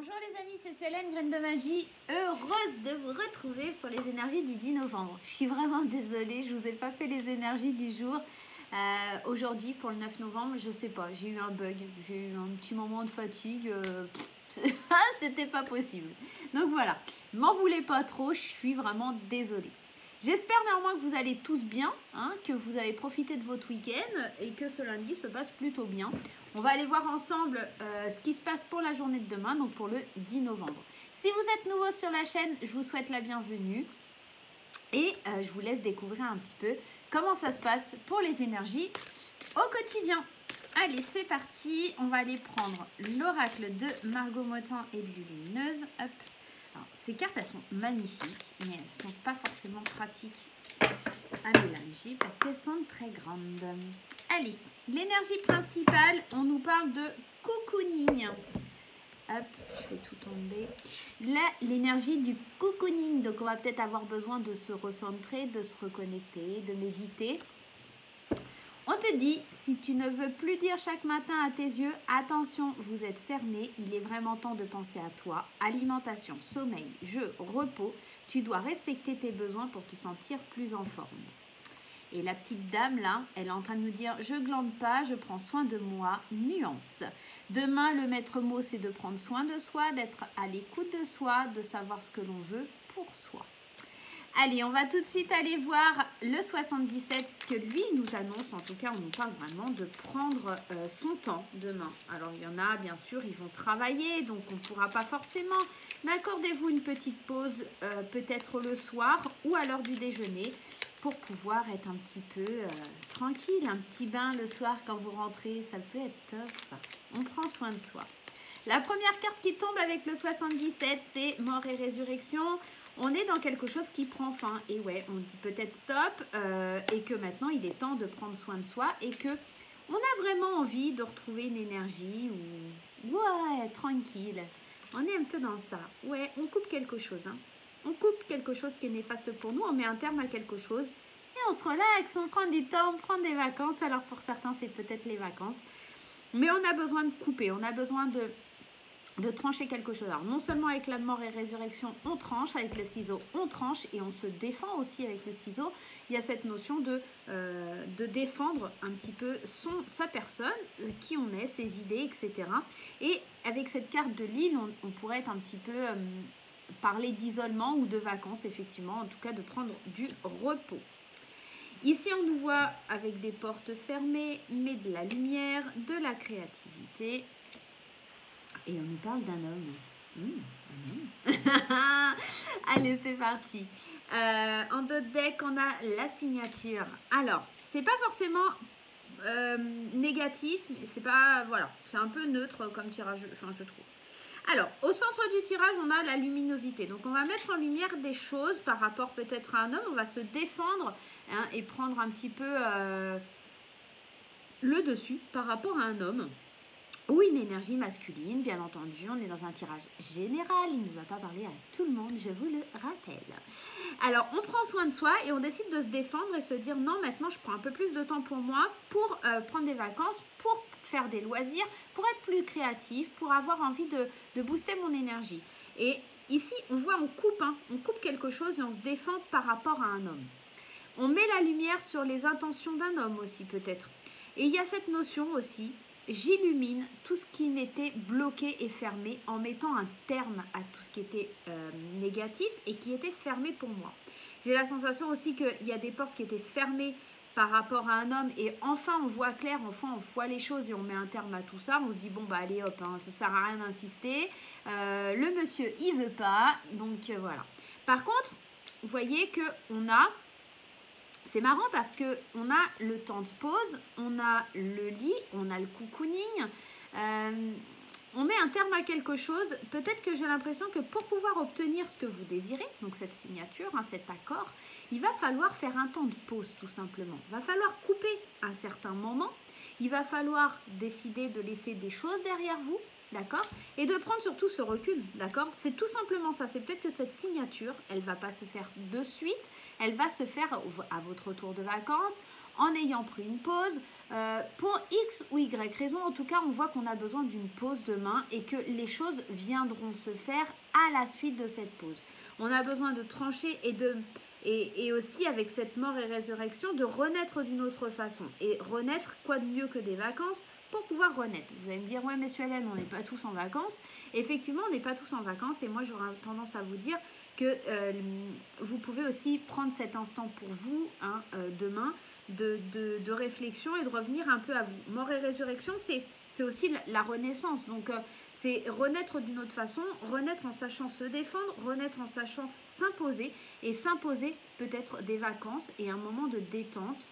Bonjour les amis, c'est Suelen, Graine de Magie, heureuse de vous retrouver pour les énergies du 10 novembre. Je suis vraiment désolée, je vous ai pas fait les énergies du jour. Aujourd'hui, pour le 9 novembre, je sais pas, j'ai eu un bug, j'ai eu un petit moment de fatigue, c'était pas possible. Donc voilà, m'en voulez pas trop, je suis vraiment désolée. J'espère néanmoins que vous allez tous bien, que vous avez profité de votre week-end et que ce lundi se passe plutôt bien. On va aller voir ensemble ce qui se passe pour la journée de demain, donc pour le 10 novembre. Si vous êtes nouveau sur la chaîne, je vous souhaite la bienvenue et je vous laisse découvrir un petit peu comment ça se passe pour les énergies au quotidien. Allez, c'est parti. On va aller prendre l'oracle de Margot Motin et de Lumineuse. Hop. Alors, ces cartes, elles sont magnifiques, mais elles ne sont pas forcément pratiques à mélanger parce qu'elles sont très grandes. Allez, l'énergie principale, on nous parle de cocooning. Hop, je fais tout tomber. Là, l'énergie du cocooning. Donc, on va peut-être avoir besoin de se recentrer, de se reconnecter, de méditer. On te dit, si tu ne veux plus dire chaque matin à tes yeux, attention, vous êtes cerné, il est vraiment temps de penser à toi. Alimentation, sommeil, jeu, repos, tu dois respecter tes besoins pour te sentir plus en forme. Et la petite dame là, elle est en train de nous dire, je glande pas, je prends soin de moi, nuance. Demain, le maître mot, c'est de prendre soin de soi, d'être à l'écoute de soi, de savoir ce que l'on veut pour soi. Allez, on va tout de suite aller voir le 77, ce que lui nous annonce. En tout cas, on nous parle vraiment de prendre son temps demain. Alors, il y en a, bien sûr, ils vont travailler, donc on ne pourra pas forcément. Mais accordez-vous une petite pause, peut-être le soir ou à l'heure du déjeuner, pour pouvoir être un petit peu tranquille. Un petit bain le soir quand vous rentrez, ça peut être top, ça. On prend soin de soi. La première carte qui tombe avec le 77, c'est mort et résurrection. On est dans quelque chose qui prend fin. Et ouais, on dit peut-être stop et que maintenant, il est temps de prendre soin de soi et que on a vraiment envie de retrouver une énergie ou ouais, tranquille. On est un peu dans ça. Ouais, on coupe quelque chose. On coupe quelque chose qui est néfaste pour nous. On met un terme à quelque chose et on se relaxe. On prend du temps, on prend des vacances. Alors pour certains, c'est peut-être les vacances. Mais on a besoin de couper. On a besoin de trancher quelque chose. Alors non seulement avec la mort et résurrection, on tranche, avec le ciseau, on tranche et on se défend aussi avec le ciseau. Il y a cette notion de défendre un petit peu sa personne, qui on est, ses idées, etc. Et avec cette carte de l'île, on pourrait être un petit peu parler d'isolement ou de vacances, effectivement, en tout cas de prendre du repos. Ici, on nous voit avec des portes fermées, mais de la lumière, de la créativité. Et on nous parle d'un homme. Allez, c'est parti. En d'autres decks, on a la signature. Alors, c'est pas forcément négatif, mais c'est pas... Voilà, c'est un peu neutre comme tirage, enfin, je trouve. Alors, au centre du tirage, on a la luminosité. Donc, on va mettre en lumière des choses par rapport peut-être à un homme. On va se défendre et prendre un petit peu le dessus par rapport à un homme. Ou une énergie masculine, bien entendu, on est dans un tirage général, il ne va pas parler à tout le monde, je vous le rappelle. Alors, on prend soin de soi et on décide de se défendre et se dire non, maintenant je prends un peu plus de temps pour moi, pour prendre des vacances, pour faire des loisirs, pour être plus créatif, pour avoir envie de booster mon énergie. Et ici, on voit, on coupe quelque chose et on se défend par rapport à un homme. On met la lumière sur les intentions d'un homme aussi peut-être. Et il y a cette notion aussi, j'illumine tout ce qui m'était bloqué et fermé en mettant un terme à tout ce qui était négatif et qui était fermé pour moi. J'ai la sensation aussi qu'il y a des portes qui étaient fermées par rapport à un homme et enfin on voit clair, enfin on voit les choses et on met un terme à tout ça. On se dit bon bah allez hop, ça sert à rien d'insister. Le monsieur il veut pas, donc voilà. Par contre, vous voyez qu'on a... C'est marrant parce qu'on a le temps de pause, on a le lit, on a le cocooning, on met un terme à quelque chose. Peut-être que j'ai l'impression que pour pouvoir obtenir ce que vous désirez, donc cette signature, cet accord, il va falloir faire un temps de pause tout simplement. Il va falloir couper un certain moment, il va falloir décider de laisser des choses derrière vous, d'accord? Et de prendre surtout ce recul, d'accord? C'est tout simplement ça. C'est peut-être que cette signature, elle ne va pas se faire de suite. Elle va se faire à votre retour de vacances, en ayant pris une pause. Pour X ou Y raison, en tout cas, on voit qu'on a besoin d'une pause demain et que les choses viendront se faire à la suite de cette pause. On a besoin de trancher et aussi avec cette mort et résurrection, de renaître d'une autre façon. Et renaître, quoi de mieux que des vacances pour pouvoir renaître. Vous allez me dire, ouais, messieurs Hélène, on n'est pas tous en vacances. Effectivement, on n'est pas tous en vacances et moi, j'aurais tendance à vous dire que vous pouvez aussi prendre cet instant pour vous, hein, demain, de réflexion et de revenir un peu à vous. Mort et résurrection, c'est aussi la renaissance. Donc, c'est renaître d'une autre façon, renaître en sachant se défendre, renaître en sachant s'imposer et s'imposer peut-être des vacances et un moment de détente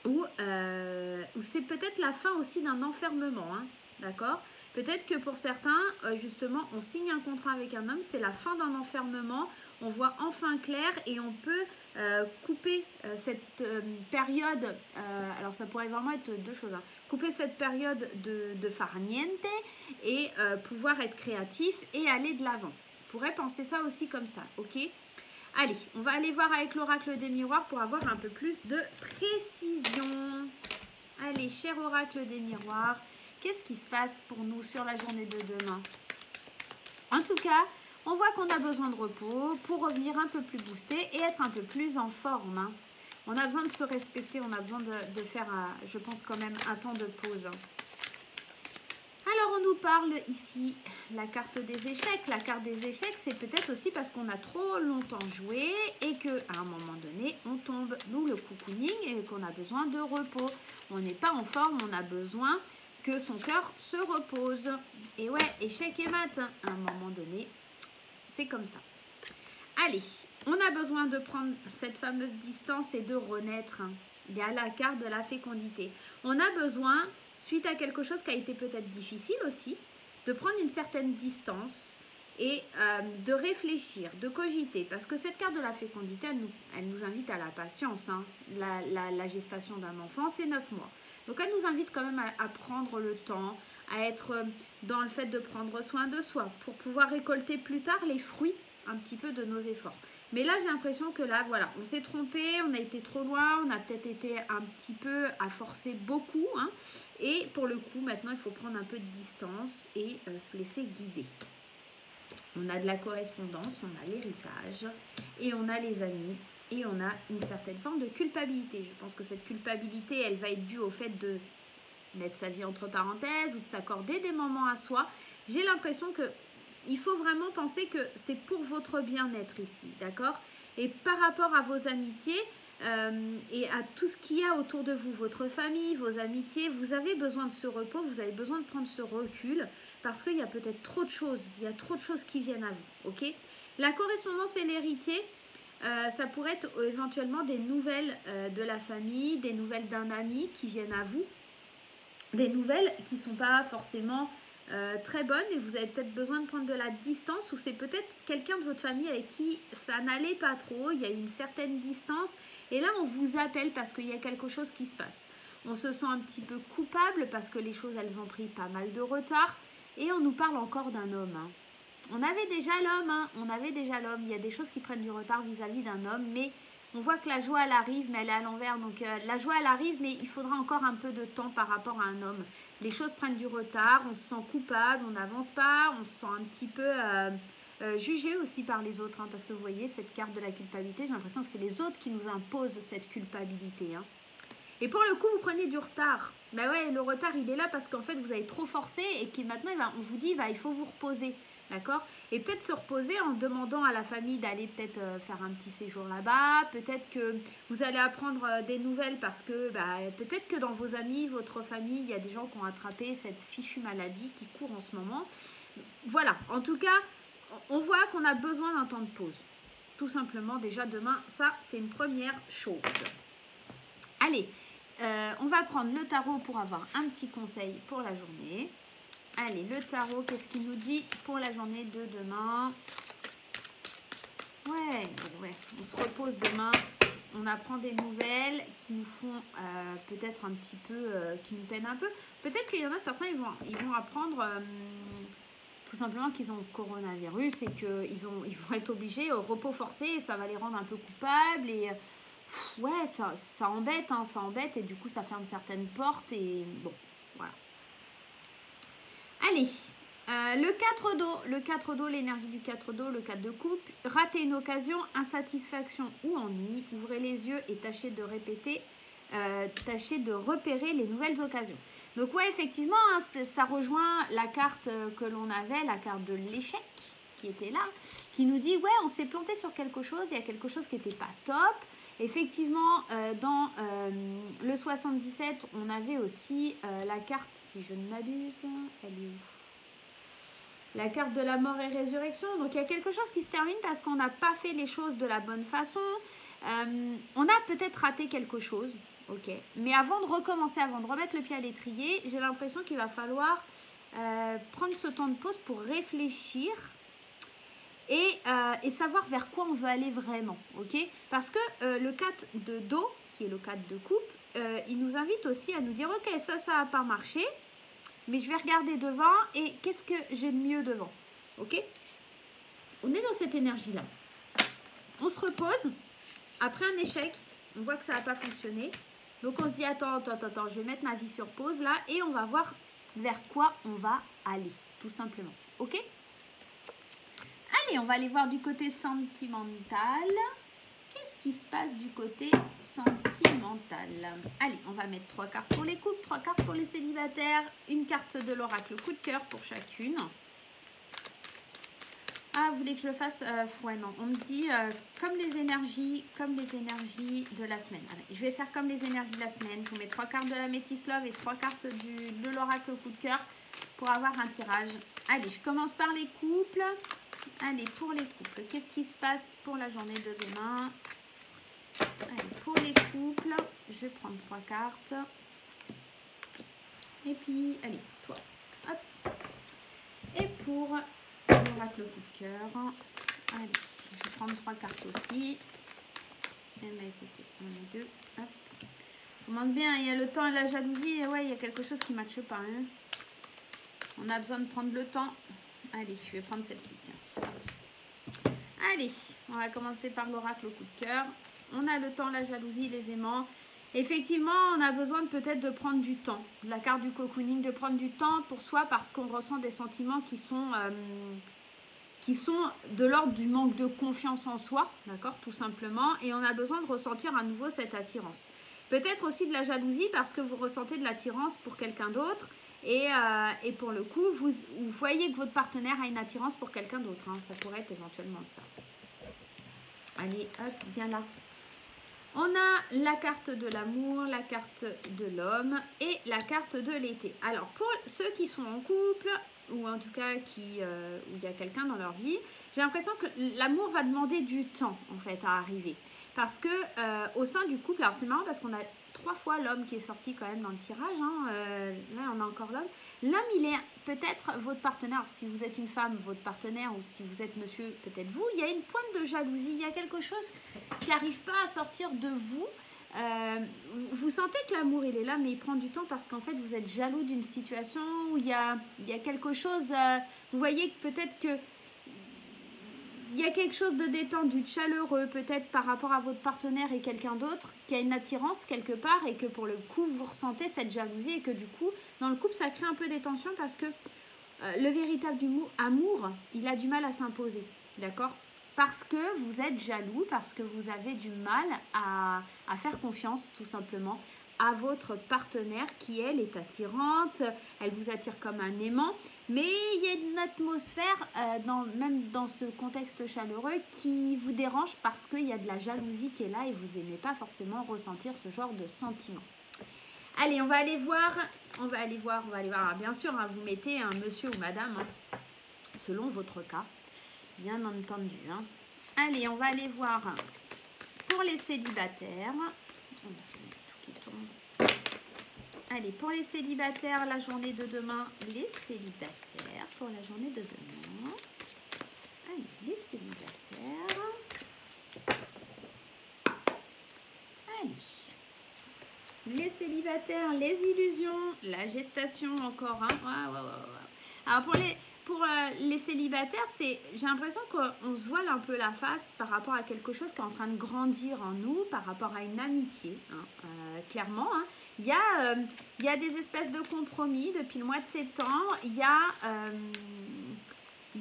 où c'est peut-être la fin aussi d'un enfermement, hein, d'accord ? Peut-être que pour certains, justement, on signe un contrat avec un homme, c'est la fin d'un enfermement, on voit enfin clair et on peut couper cette période, alors ça pourrait vraiment être deux choses, hein, couper cette période de farniente et pouvoir être créatif et aller de l'avant. On pourrait penser ça aussi comme ça, ok ? Allez, on va aller voir avec l'oracle des miroirs pour avoir un peu plus de précision. Allez, cher oracle des miroirs, qu'est-ce qui se passe pour nous sur la journée de demain? En tout cas, on voit qu'on a besoin de repos pour revenir un peu plus boosté et être un peu plus en forme, hein. On a besoin de se respecter, on a besoin de faire, je pense quand même, un temps de pause. Alors, on nous parle ici, la carte des échecs. La carte des échecs, c'est peut-être aussi parce qu'on a trop longtemps joué et qu'à un moment donné, on tombe. Nous, le cocooning, et qu'on a besoin de repos. On n'est pas en forme, on a besoin que son cœur se repose. Et ouais, échec et mat, hein. À un moment donné, c'est comme ça. Allez, on a besoin de prendre cette fameuse distance et de renaître, hein. Il y a la carte de la fécondité. On a besoin, suite à quelque chose qui a été peut-être difficile aussi, de prendre une certaine distance et de réfléchir, de cogiter. Parce que cette carte de la fécondité, elle nous invite à la patience, hein. La gestation d'un enfant, c'est 9 mois. Donc, elle nous invite quand même à prendre le temps, à être dans le fait de prendre soin de soi pour pouvoir récolter plus tard les fruits un petit peu de nos efforts. Mais là, j'ai l'impression que là, voilà, on s'est trompé, on a été trop loin, on a peut-être été un petit peu à forcer beaucoup, hein, et pour le coup, maintenant, il faut prendre un peu de distance et se laisser guider. On a de la correspondance, on a l'héritage, et on a les amis, et on a une certaine forme de culpabilité. Je pense que cette culpabilité, elle va être due au fait de mettre sa vie entre parenthèses ou de s'accorder des moments à soi. J'ai l'impression que il faut vraiment penser que c'est pour votre bien-être ici, d'accord? Et par rapport à vos amitiés et à tout ce qu'il y a autour de vous, votre famille, vos amitiés, vous avez besoin de ce repos, vous avez besoin de prendre ce recul parce qu'il y a peut-être trop de choses, il y a trop de choses qui viennent à vous, ok? La correspondance et l'héritier, ça pourrait être éventuellement des nouvelles de la famille, des nouvelles d'un ami qui viennent à vous, des nouvelles qui ne sont pas forcément très bonnes et vous avez peut-être besoin de prendre de la distance ou c'est peut-être quelqu'un de votre famille avec qui ça n'allait pas trop, il y a une certaine distance et là on vous appelle parce qu'il y a quelque chose qui se passe. On se sent un petit peu coupable parce que les choses elles ont pris pas mal de retard et on nous parle encore d'un homme, hein. On avait déjà l'homme, hein, il y a des choses qui prennent du retard vis-à-vis d'un homme mais on voit que la joie, elle arrive, mais elle est à l'envers. Donc, la joie, elle arrive, mais il faudra encore un peu de temps par rapport à un homme. Les choses prennent du retard, on se sent coupable, on n'avance pas, on se sent un petit peu jugé aussi par les autres. Hein, parce que vous voyez, cette carte de la culpabilité, j'ai l'impression que c'est les autres qui nous imposent cette culpabilité. Hein. Et pour le coup, vous prenez du retard. Ben ouais, le retard, il est là parce qu'en fait, vous avez trop forcé et que maintenant, on vous dit, il faut vous reposer. D'accord? Et peut-être se reposer en demandant à la famille d'aller peut-être faire un petit séjour là-bas. Peut-être que vous allez apprendre des nouvelles parce que peut-être que dans vos amis, votre famille, il y a des gens qui ont attrapé cette fichue maladie qui court en ce moment. Voilà, en tout cas, on voit qu'on a besoin d'un temps de pause. Tout simplement, déjà demain, ça, c'est une première chose. Allez, on va prendre le tarot pour avoir un petit conseil pour la journée. Allez, le tarot, qu'est-ce qu'il nous dit pour la journée de demain? Ouais, on se repose demain, on apprend des nouvelles qui nous font peut-être un petit peu, qui nous peinent un peu. Peut-être qu'il y en a certains, ils vont apprendre tout simplement qu'ils ont le coronavirus et qu'ils vont être obligés au repos forcé et ça va les rendre un peu coupables et ouais, ça embête, hein, ça embête et du coup ça ferme certaines portes et bon, voilà. Allez, le 4 d'eau, l'énergie du 4 d'eau, le 4 de coupe, rater une occasion, insatisfaction ou ennui, ouvrez les yeux et tâchez de repérer les nouvelles occasions. Donc ouais, effectivement, hein, ça rejoint la carte que l'on avait, la carte de l'échec qui était là, qui nous dit, ouais, on s'est planté sur quelque chose, il y a quelque chose qui n'était pas top. Effectivement, dans le 77, on avait aussi la carte, si je ne m'abuse, elle est où ? La carte de la mort et résurrection. Donc, il y a quelque chose qui se termine parce qu'on n'a pas fait les choses de la bonne façon. On a peut-être raté quelque chose, ok. Mais avant de recommencer, avant de remettre le pied à l'étrier, j'ai l'impression qu'il va falloir prendre ce temps de pause pour réfléchir et savoir vers quoi on veut aller vraiment, ok. Parce que le 4 de dos, qui est le 4 de coupe, il nous invite aussi à nous dire, ok, ça n'a pas marché, mais je vais regarder devant et qu'est-ce que j'ai de mieux devant, ok. On est dans cette énergie-là. On se repose, après un échec, on voit que ça n'a pas fonctionné, donc on se dit, attends, je vais mettre ma vie sur pause là, et on va voir vers quoi on va aller, tout simplement, ok. Allez, on va aller voir du côté sentimental. Qu'est-ce qui se passe du côté sentimental? Allez, on va mettre 3 cartes pour les couples, 3 cartes pour les célibataires, une carte de l'oracle coup de cœur pour chacune. Ah, vous voulez que je le fasse? Ouais, non, on me dit comme les énergies de la semaine. Allez, je vais faire comme les énergies de la semaine. Je vous mets 3 cartes de la Métis Love et 3 cartes de l'oracle coup de cœur pour avoir un tirage. Allez, je commence par les couples. Allez, pour les couples, qu'est-ce qui se passe pour la journée de demain? Allez, pour les couples, je vais prendre 3 cartes. Et puis, allez, toi. Hop. Et pour l'oracle coup de cœur, allez, je vais prendre 3 cartes aussi. Et bien, écoutez, on est 2. Hop. On commence bien, il y a le temps et la jalousie. Et ouais, il y a quelque chose qui ne matche pas. Hein. On a besoin de prendre le temps. Allez, je vais prendre celle-ci, tiens. Allez, on va commencer par l'oracle au coup de cœur. On a le temps, la jalousie, les aimants. Effectivement, on a besoin peut-être de prendre du temps. La carte du cocooning, de prendre du temps pour soi parce qu'on ressent des sentiments qui sont de l'ordre du manque de confiance en soi, d'accord, tout simplement. Et on a besoin de ressentir à nouveau cette attirance. Peut-être aussi de la jalousie parce que vous ressentez de l'attirance pour quelqu'un d'autre. Et pour le coup, vous voyez que votre partenaire a une attirance pour quelqu'un d'autre. Hein. Ça pourrait être éventuellement ça. Allez, hop, viens là. On a la carte de l'amour, la carte de l'homme et la carte de l'été. Alors, pour ceux qui sont en couple, ou en tout cas où il y a quelqu'un dans leur vie, j'ai l'impression que l'amour va demander du temps, en fait, à arriver. Parce que au sein du couple, alors c'est marrant parce qu'on a 3 fois l'homme qui est sorti quand même dans le tirage. Hein. Là, on a encore l'homme. L'homme, il est peut-être votre partenaire. Si vous êtes une femme, votre partenaire, ou si vous êtes monsieur, peut-être vous. Il y a une pointe de jalousie. Il y a quelque chose qui n'arrive pas à sortir de vous. Vous sentez que l'amour, il est là, mais il prend du temps parce qu'en fait, vous êtes jaloux d'une situation où il y a quelque chose... vous voyez que peut-être que il y a quelque chose de détendu, de chaleureux, peut-être par rapport à votre partenaire et quelqu'un d'autre, qui a une attirance quelque part et que pour le coup, vous ressentez cette jalousie et que du coup, dans le couple, ça crée un peu des tensions parce que le véritable amour, il a du mal à s'imposer, d'accord ? Parce que vous êtes jaloux, parce que vous avez du mal à faire confiance, tout simplement, à votre partenaire qui, elle, est attirante, elle vous attire comme un aimant, mais il y a une atmosphère, même dans ce contexte chaleureux, qui vous dérange parce qu'il y a de la jalousie qui est là et vous n'aimez pas forcément ressentir ce genre de sentiment. Allez, on va aller voir. Alors, bien sûr, hein, vous mettez un monsieur ou madame, hein, selon votre cas, bien entendu. Hein. Allez, on va aller voir pour les célibataires. Allez, pour les célibataires, la journée de demain, les célibataires, pour la journée de demain. Allez, les célibataires. Allez. Les célibataires, les illusions, la gestation encore. Hein. Ouais. Alors, pour les célibataires, j'ai l'impression qu'on se voile un peu la face par rapport à quelque chose qui est en train de grandir en nous, par rapport à une amitié, hein, clairement. Hein. Il y a des espèces de compromis depuis le mois de septembre. Il y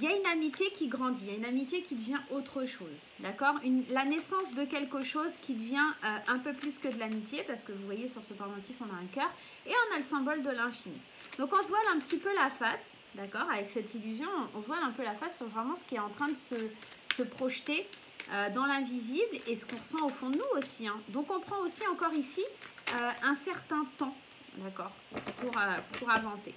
a une amitié qui grandit, il y a une amitié qui devient autre chose, d'accord? La naissance de quelque chose qui devient un peu plus que de l'amitié, parce que vous voyez sur ce pendentif, on a un cœur, et on a le symbole de l'infini. Donc on se voile un petit peu la face, d'accord? Avec cette illusion, on se voile un peu la face sur vraiment ce qui est en train de se projeter dans l'invisible et ce qu'on ressent au fond de nous aussi. Hein. Donc on prend aussi encore ici un certain temps, d'accord? Pour avancer.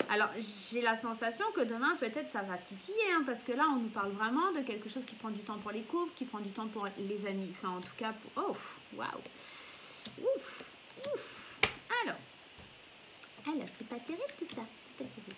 Alors, j'ai la sensation que demain, peut-être, ça va titiller, hein, parce que là, on nous parle vraiment de quelque chose qui prend du temps pour les couples, qui prend du temps pour les amis. Enfin, en tout cas, pour... Ouf, waouh. Ouf, ouf. Alors, c'est pas terrible tout ça. C'est pas terrible.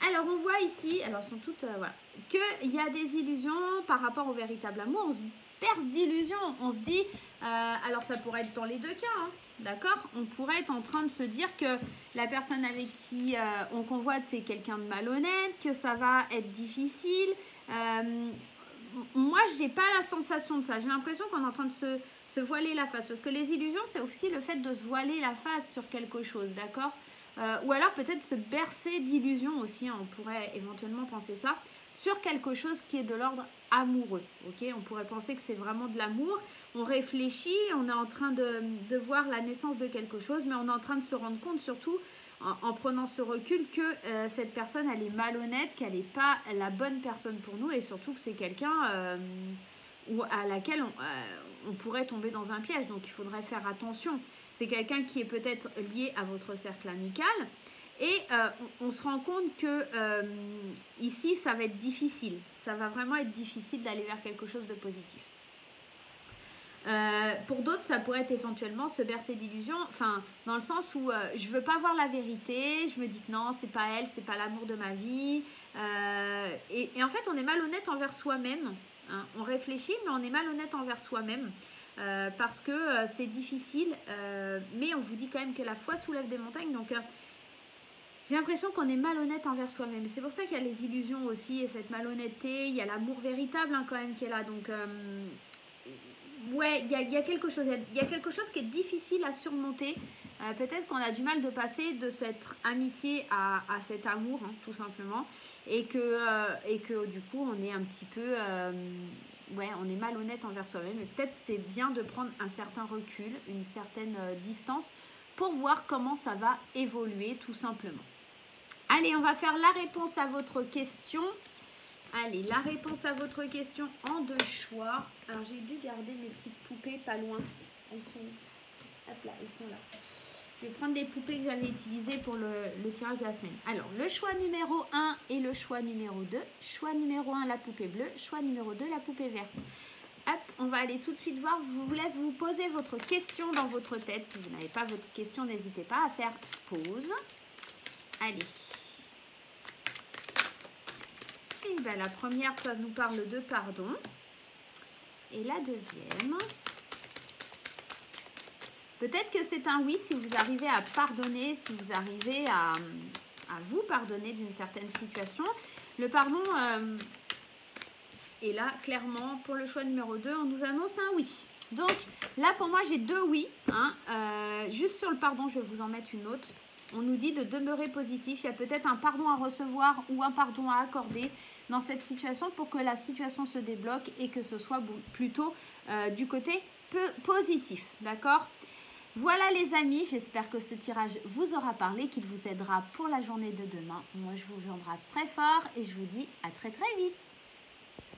Alors, on voit ici, alors, elles sont toutes, voilà, qu'il y a des illusions par rapport au véritable amour. On se berce d'illusions. On se dit, alors, ça pourrait être dans les deux cas, hein. D'accord? On pourrait être en train de se dire que la personne avec qui on convoite, c'est quelqu'un de malhonnête, que ça va être difficile. Moi, je n'ai pas la sensation de ça. J'ai l'impression qu'on est en train de se voiler la face. Parce que les illusions, c'est aussi le fait de se voiler la face sur quelque chose, d'accord? Ou alors peut-être se bercer d'illusions aussi, hein, on pourrait éventuellement penser ça, sur quelque chose qui est de l'ordre amoureux. Okay, on pourrait penser que c'est vraiment de l'amour. On réfléchit, on est en train de voir la naissance de quelque chose, mais on est en train de se rendre compte, surtout en prenant ce recul, que cette personne, elle est malhonnête, qu'elle n'est pas la bonne personne pour nous, et surtout que c'est quelqu'un à laquelle on pourrait tomber dans un piège. Donc il faudrait faire attention. C'est quelqu'un qui est peut-être lié à votre cercle amical. Et on se rend compte que ici, ça va être difficile. Ça va vraiment être difficile d'aller vers quelque chose de positif. Pour d'autres, ça pourrait être éventuellement se bercer d'illusions. Enfin, dans le sens où je ne veux pas voir la vérité. Je me dis que non, c'est pas elle, c'est pas l'amour de ma vie. Et en fait, on est malhonnête envers soi-même. Hein. On réfléchit, mais on est malhonnête envers soi-même. Parce que c'est difficile. Mais on vous dit quand même que la foi soulève des montagnes. Donc... j'ai l'impression qu'on est malhonnête envers soi-même. C'est pour ça qu'il y a les illusions aussi et cette malhonnêteté. Il y a l'amour véritable hein, quand même qui est là. Donc, ouais, il y a quelque chose. Il y a quelque chose qui est difficile à surmonter. Peut-être qu'on a du mal de passer de cette amitié à cet amour, hein, tout simplement. Et que du coup, on est un petit peu... ouais, on est malhonnête envers soi-même. Et peut-être c'est bien de prendre un certain recul, une certaine distance pour voir comment ça va évoluer, tout simplement. Allez, on va faire la réponse à votre question. Allez, la réponse à votre question en deux choix. Alors, j'ai dû garder mes petites poupées pas loin. Elles sont... hop là, elles sont là. Je vais prendre les poupées que j'avais utilisées pour le tirage de la semaine. Alors, le choix numéro 1 et le choix numéro 2. Choix numéro 1, la poupée bleue. Choix numéro 2, la poupée verte. Hop, on va aller tout de suite voir. Je vous laisse vous poser votre question dans votre tête. Si vous n'avez pas votre question, n'hésitez pas à faire pause. Allez. Et bien, la première, ça nous parle de pardon. Et la deuxième... peut-être que c'est un oui si vous arrivez à pardonner, si vous arrivez à vous pardonner d'une certaine situation. Le pardon... et là, clairement, pour le choix numéro 2, on nous annonce un oui. Donc, là, pour moi, j'ai deux oui. Hein. Juste sur le pardon, je vais vous en mettre une autre. On nous dit de demeurer positif. Il y a peut-être un pardon à recevoir ou un pardon à accorder dans cette situation pour que la situation se débloque et que ce soit plutôt du côté positif. D'accord ? Voilà les amis, j'espère que ce tirage vous aura parlé, qu'il vous aidera pour la journée de demain. Moi, je vous embrasse très fort et je vous dis à très très vite.